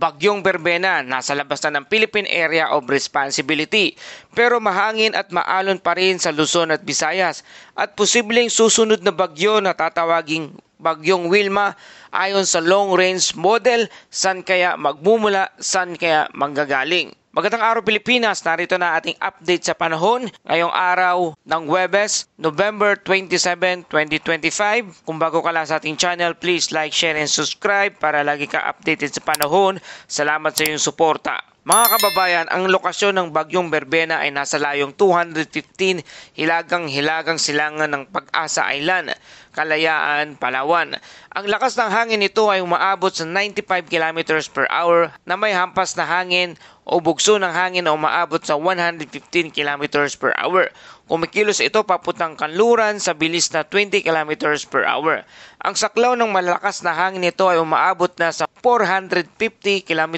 Bagyong Berbena nasa labas na ng Philippine Area of Responsibility pero mahangin at maalon pa rin sa Luzon at Visayas at posibleng susunod na bagyo na tatawaging Bagyong Wilma ayon sa long range model. San kaya magmumula, san kaya manggagaling? Magandang araw Pilipinas, narito na ating update sa panahon ngayong araw ng Huwebes, November 27, 2025. Kung bago ka lang sa ating channel, please like, share, and subscribe para lagi ka updated sa panahon. Salamat sa iyong suporta. Mga kababayan, ang lokasyon ng Bagyong Berbena ay nasa layong 215 hilagang silangan ng Pag-asa Island, Kalayaan, Palawan. Ang lakas ng hangin nito ay umaabot sa 95 km per hour na may hampas na hangin o bugso ng hangin na umaabot sa 115 km per hour. Kumikilos ito papuntang kanluran sa bilis na 20 km per hour. Ang saklaw ng malakas na hangin nito ay umaabot na sa 450 km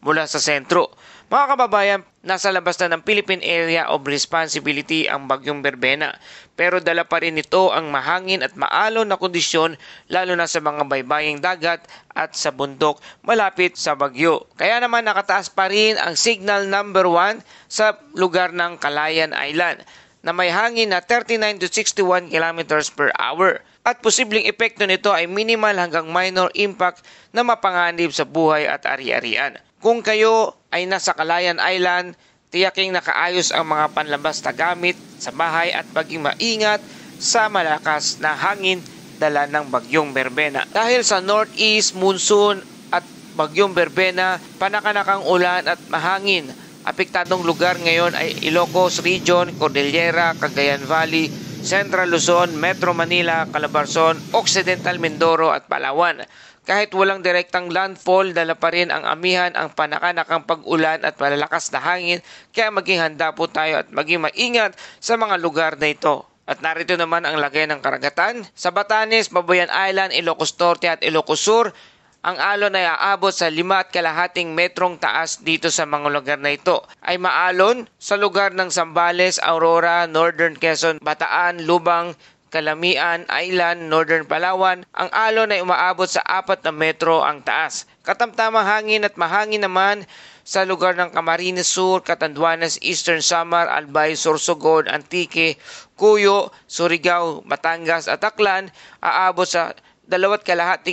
mula sa sentro. Mga kababayan, nasa labas na ng Philippine Area of Responsibility ang Bagyong Berbena. Pero dala pa rin ito ang mahangin at maalon na kondisyon lalo na sa mga baybaying dagat at sa bundok malapit sa bagyo. Kaya naman nakataas pa rin ang signal number 1 sa lugar ng Calayan Island na may hangin na 39 to 61 km per hour. At posibleng epekto nito ay minimal hanggang minor impact na mapanganib sa buhay at ari-arian. Kung kayo ay nasa Calayan Island, tiyaking nakaayos ang mga panlabas na gamit sa bahay at maging maingat sa malakas na hangin dala ng Bagyong Berbena. Dahil sa northeast monsoon at Bagyong Berbena, panakanakang ulan at mahangin. Apektadong lugar ngayon ay Ilocos Region, Cordillera, Cagayan Valley, Central Luzon, Metro Manila, Calabarzon, Occidental Mindoro at Palawan. Kahit walang direktang landfall, dala pa rin ang amihan ang panakanakang pag-ulan at malalakas na hangin, kaya maging handa po tayo at maging maingat sa mga lugar na ito. At narito naman ang lagay ng karagatan. Sa Batanes, Babuyan Island, Ilocos Norte at Ilocos Sur, ang alon ay aabot sa 5.5 metrong taas dito sa mga lugar na ito. Ay maalon sa lugar ng Zambales, Aurora, Northern Quezon, Bataan, Lubang, Calamian Island, Northern Palawan. Ang alon ay umaabot sa 4 na metro ang taas. Katamtamang hangin at mahangin naman sa lugar ng Camarines Sur, Catanduanes, Eastern Samar, Albay, Sorsogon, Antique, Cuyo, Surigao, Batangas at Aklan, aabot sa 2.5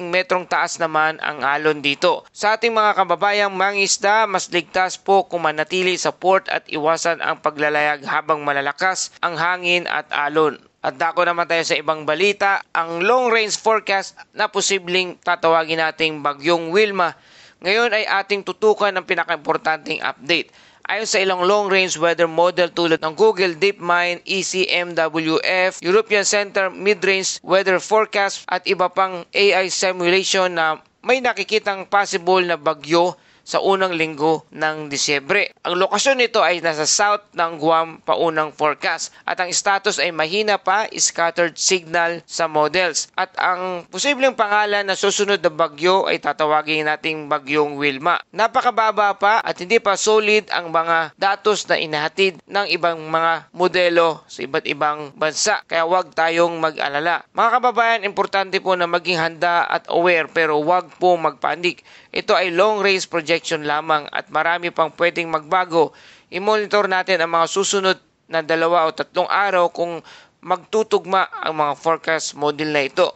metrong taas naman ang alon dito. Sa ating mga kababayang mangisda, mas ligtas po kung manatili sa port at iwasan ang paglalayag habang malalakas ang hangin at alon. At dako naman tayo sa ibang balita, ang long range forecast na posibleng tatawagin nating Bagyong Wilma. Ngayon ay ating tutukan ang pinakaimportanteng update. Ayon sa ilang long-range weather model tulad ng Google DeepMind, ECMWF, European Center Mid-Range Weather Forecast at iba pang AI simulation na may nakikitang possible na bagyo sa unang linggo ng Disyembre. Ang lokasyon nito ay nasa south ng Guam paunang forecast at ang status ay mahina pa, scattered signal sa models. At ang posibleng pangalan na susunod na bagyo ay tatawagin nating Bagyong Wilma. Napakababa pa at hindi pa solid ang mga datos na inahatid ng ibang mga modelo sa iba't ibang bansa. Kaya huwag tayong mag-alala. Mga kababayan, importante po na maging handa at aware pero huwag po magpanik. Ito ay long-range projection lamang at marami pang pwedeng magbago. I-monitor natin ang mga susunod na 2 o 3 araw kung magtutugma ang mga forecast model na ito.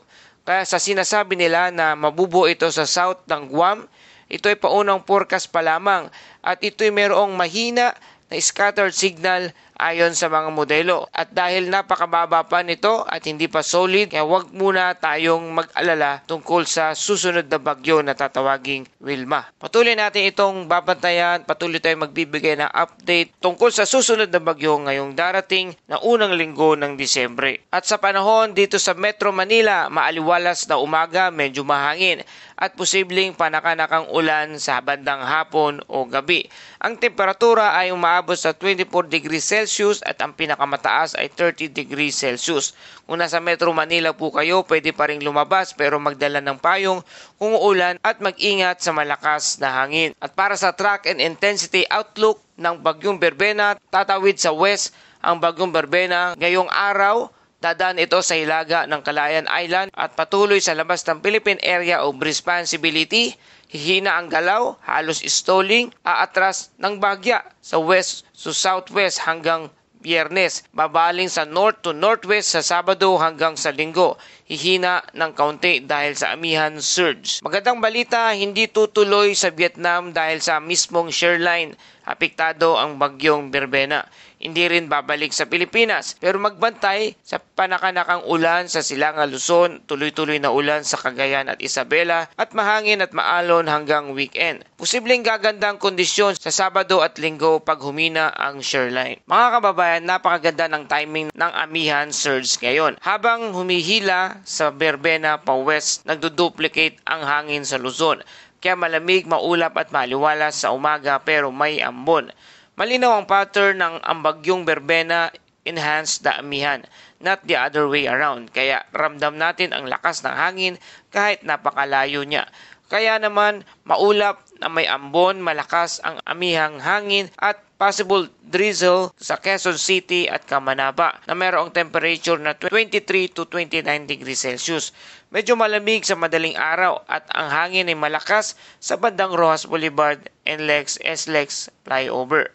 Kaya sa sinasabi nila na mabubuo ito sa south ng Guam, ito ay paunang forecast pa lamang at ito ay mayroong mahina na scattered signal ayon sa mga modelo. At dahil napakababa pa nito at hindi pa solid, kaya huwag muna tayong mag-alala tungkol sa susunod na bagyo na tatawaging Wilma. Patuloy natin itong babantayan, patuloy tayong magbibigay ng update tungkol sa susunod na bagyo ngayong darating na unang linggo ng Disyembre. At sa panahon dito sa Metro Manila, maaliwalas na umaga, medyo mahangin at posibleng panakanakang ulan sa bandang hapon o gabi. Ang temperatura ay umaabot sa 24 degrees Celsius at ang pinakamataas ay 30 degrees Celsius. Kung nasa Metro Manila po kayo, pwede pa rin lumabas pero magdala ng payong kung uulan at mag-ingat sa malakas na hangin. At para sa track and intensity outlook ng Bagyong Berbena, tatawid sa west ang Bagyong Berbena ngayong araw Dadaan ito sa hilaga ng Calayan Island at patuloy sa labas ng Philippine Area of Responsibility. Hihina ang galaw, halos stalling, aatras ng bagya sa west to southwest hanggang Biyernes, babaling sa north to northwest sa Sabado hanggang sa Linggo. Hihina ng kaunti dahil sa amihan surge. Magandang balita, hindi tutuloy sa Vietnam dahil sa mismong shoreline. Apektado ang bagyong Berbena. Hindi rin babalik sa Pilipinas pero magbantay sa panakanakang ulan sa Silangang Luzon, tuloy-tuloy na ulan sa Cagayan at Isabela at mahangin at maalon hanggang weekend. Posibleng gagandang kondisyon sa Sabado at Linggo pag humina ang shoreline. Mga kababayan, napakaganda ng timing ng amihan surge ngayon. Habang humihila sa Berbena pa west, nagduduplicate ang hangin sa Luzon. Kaya malamig, maulap at maliwalas sa umaga pero may ambon. Malinaw ang pattern ng bagyong Berbena enhanced the amihan, not the other way around. Kaya ramdam natin ang lakas ng hangin kahit napakalayo niya. Kaya naman maulap na may ambon, malakas ang amihang hangin at possible drizzle sa Quezon City at Camanaba na mayroong temperature na 23 to 29 degrees Celsius. Medyo malamig sa madaling araw at ang hangin ay malakas sa bandang Rojas Boulevard and SLEX flyover.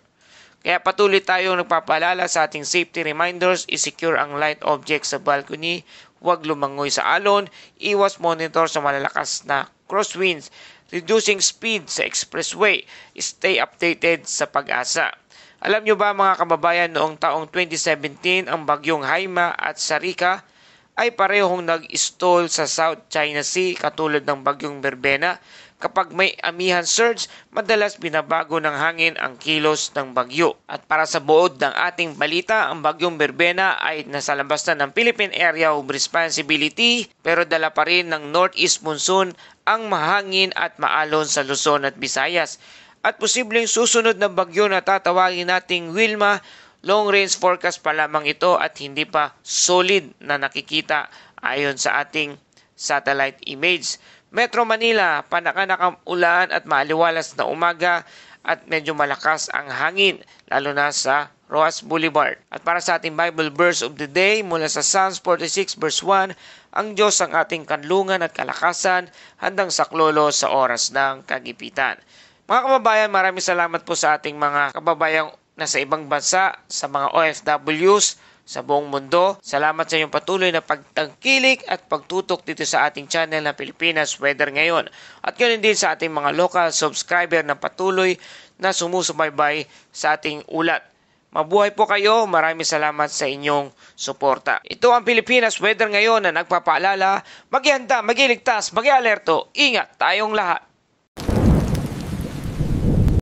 Kaya patuloy tayong nagpapaalala sa ating safety reminders, i-secure ang light objects sa balcony, huwag lumangoy sa alon, iwas monitor sa malalakas na crosswinds, reducing speed sa expressway, stay updated sa Pag-asa. Alam nyo ba mga kababayan, noong taong 2017 ang bagyong Haima at Sarika ay parehong nag-stall sa South China Sea katulad ng bagyong Berbena. Kapag may amihan surge, madalas binabago ng hangin ang kilos ng bagyo. At para sa buod ng ating balita, ang bagyong Berbena ay nasa labas na ng Philippine Area of Responsibility pero dala pa rin ng northeast monsoon ang mahangin at maalon sa Luzon at Visayas. At posibleng susunod na bagyo na tatawagin nating Wilma, long range forecast pa lamang ito at hindi pa solid na nakikita ayon sa ating satellite image. Metro Manila, panakanakang ulan at maaliwalas na umaga at medyo malakas ang hangin, lalo na sa Rojas Boulevard. At para sa ating Bible verse of the day, mula sa Psalms 46 verse 1, ang Diyos ang ating kanlungan at kalakasan, handang saklolo sa oras ng kagipitan. Mga kababayan, maraming salamat po sa ating mga kababayang nasa ibang bansa, sa mga OFWs, sa buong mundo. Salamat sa inyong patuloy na pagtangkilik at pagtutok dito sa ating channel na Pilipinas Weather Ngayon. At ganoon din sa ating mga local subscriber na patuloy na sumusubaybay sa ating ulat. Mabuhay po kayo. Maraming salamat sa inyong suporta. Ito ang Pilipinas Weather Ngayon na nagpapaalala, mag-ihanda, mag-iligtas, mag-alerto. Ingat tayong lahat.